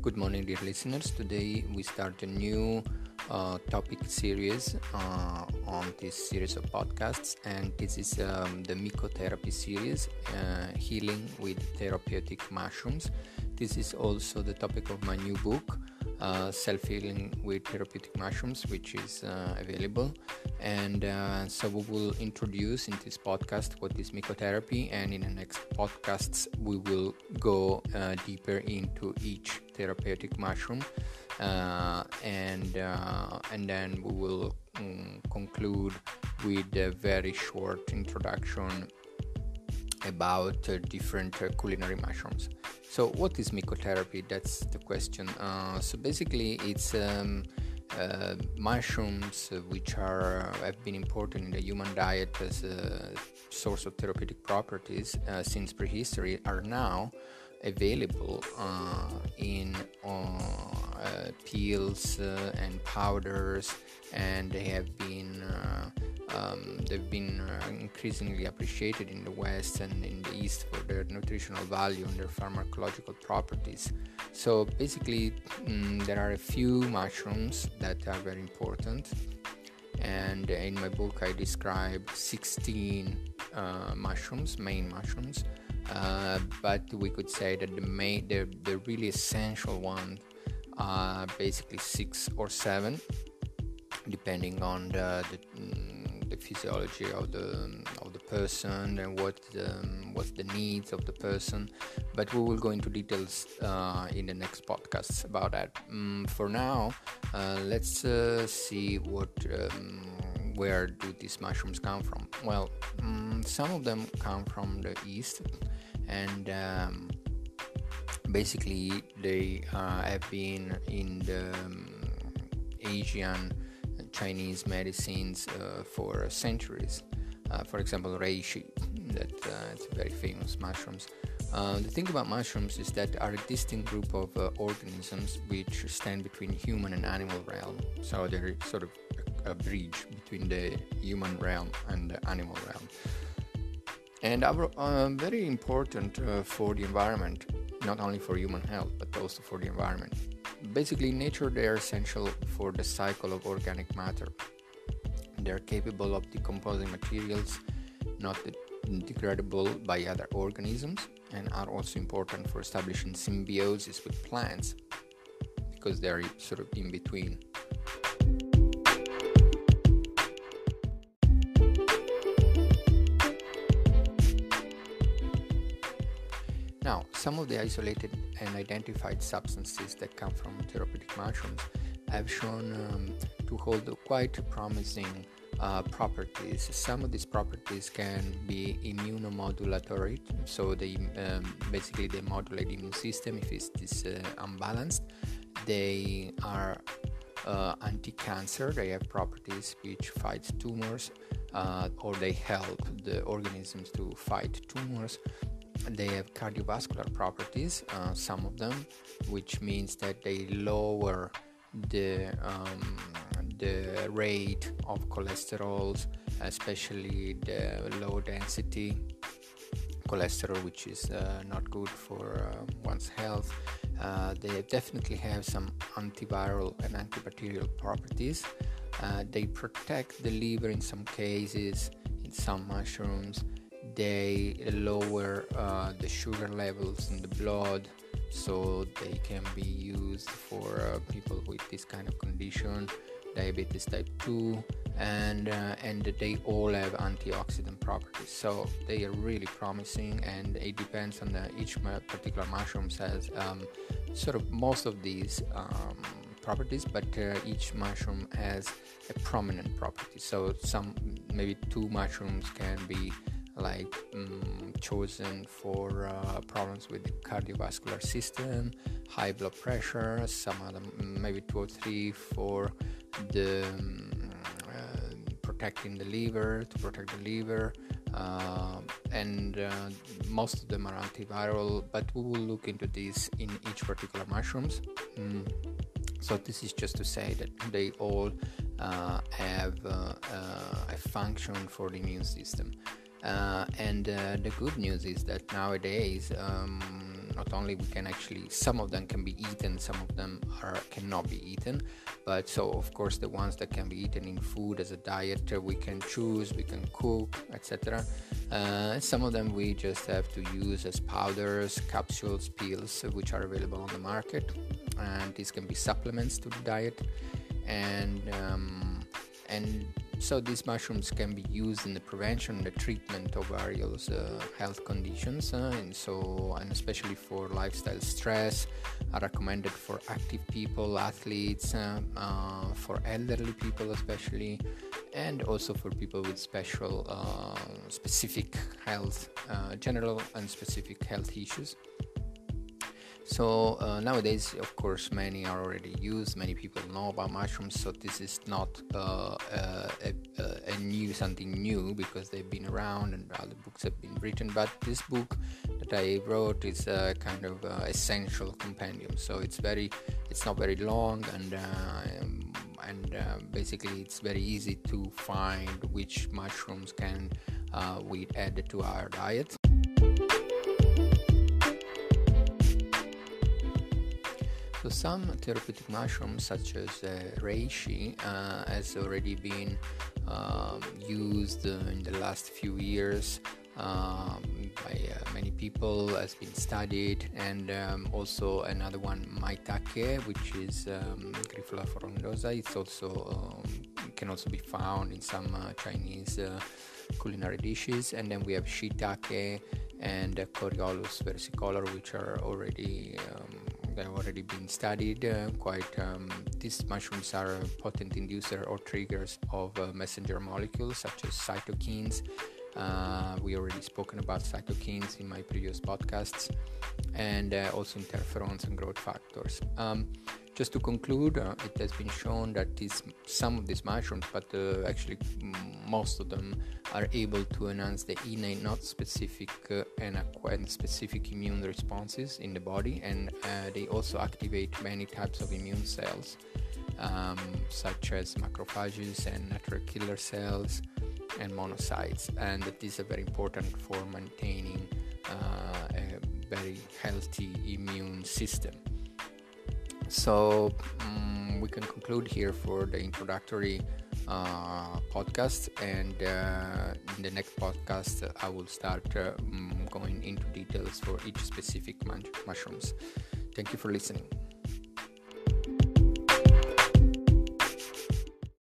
Good morning, dear listeners. Today we start a new topic series on this series of podcasts, and this is the Micotherapy series, Healing with Therapeutic Mushrooms. This is also the topic of my new book, Self-Healing with Therapeutic Mushrooms, which is available. And so we will introduce in this podcast what is Micotherapy, and in the next podcasts we will go deeper into each therapeutic mushroom, and then we will conclude with a very short introduction about different culinary mushrooms. So what is Micotherapy? That's the question. So basically it's mushrooms which have been important in the human diet as a source of therapeutic properties since prehistory, are now available in pills and powders, and they've been increasingly appreciated in the West and in the East for their nutritional value and their pharmacological properties. So basically there are a few mushrooms that are very important, and in my book I describe 16 main mushrooms, but we could say that the really essential ones are basically 6 or 7, depending on the physiology of the person and what's the needs of the person. But we will go into details in the next podcasts about that. For now, let's see where do these mushrooms come from. Well, some of them come from the East, and basically they have been in the Asian Chinese medicines for centuries. For example, reishi, it's very famous mushrooms. The thing about mushrooms is that are a distinct group of organisms which stand between human and animal realm. So they're sort of a bridge between the human realm and the animal realm, and are very important for the environment, not only for human health but also for the environment. Basically, in nature they are essential for the cycle of organic matter. They are capable of decomposing materials not degradable by other organisms, and are also important for establishing symbiosis with plants because they are sort of in between. Now, some of the isolated and identified substances that come from therapeutic mushrooms have shown to hold quite promising properties. Some of these properties can be immunomodulatory, so they modulate the immune system if it's unbalanced. They are anti-cancer. They have properties which fight tumors, or they help the organisms to fight tumors. They have cardiovascular properties, some of them, which means that they lower the rate of cholesterol, especially the low density cholesterol, which is not good for one's health. They definitely have some antiviral and antibacterial properties. They protect the liver in some cases, in some mushrooms. They lower the sugar levels in the blood, so they can be used for people with this kind of condition, diabetes type 2, and they all have antioxidant properties. So they are really promising, and it depends on each particular mushroom has sort of most of these properties, but each mushroom has a prominent property. So maybe 2 mushrooms can be chosen for problems with the cardiovascular system, high blood pressure, some other maybe 2 or 3 for the protect the liver, and most of them are antiviral, but we will look into this in each particular mushrooms. So this is just to say that they all have a function for the immune system. And the good news is that nowadays not only we can actually, some of them can be eaten, some of them cannot be eaten, but so of course the ones that can be eaten in food as a diet, we can choose, we can cook, etc. Some of them we just have to use as powders, capsules, pills, which are available on the market, and these can be supplements to the diet. And so these mushrooms can be used in the prevention and the treatment of various health conditions, and especially for lifestyle stress, are recommended for active people, athletes, for elderly people especially, and also for people with specific health, general and specific health issues. So nowadays, of course, many are already used. Many people know about mushrooms, so this is not something new, because they've been around and other books have been written. But this book that I wrote is a kind of essential compendium. So it's not very long, and basically it's very easy to find which mushrooms can we add to our diet. So some therapeutic mushrooms, such as reishi, has already been used in the last few years by many people, has been studied, and also another one, maitake, which is Grifola frondosa. It's also can also be found in some Chinese culinary dishes. And then we have shiitake and Coriolus versicolor, which are already they've already been studied. These mushrooms are potent inducer or triggers of messenger molecules such as cytokines. We already spoken about cytokines in my previous podcasts, and also interferons and growth factors. Just to conclude, it has been shown that some of these mushrooms, but actually most of them, are able to enhance the innate, not specific, and specific immune responses in the body, and they also activate many types of immune cells, such as macrophages and natural killer cells and monocytes, and that these are very important for maintaining a very healthy immune system. So we can conclude here for the introductory podcast, and in the next podcast I will start going into details for each specific mushrooms. Thank you for listening.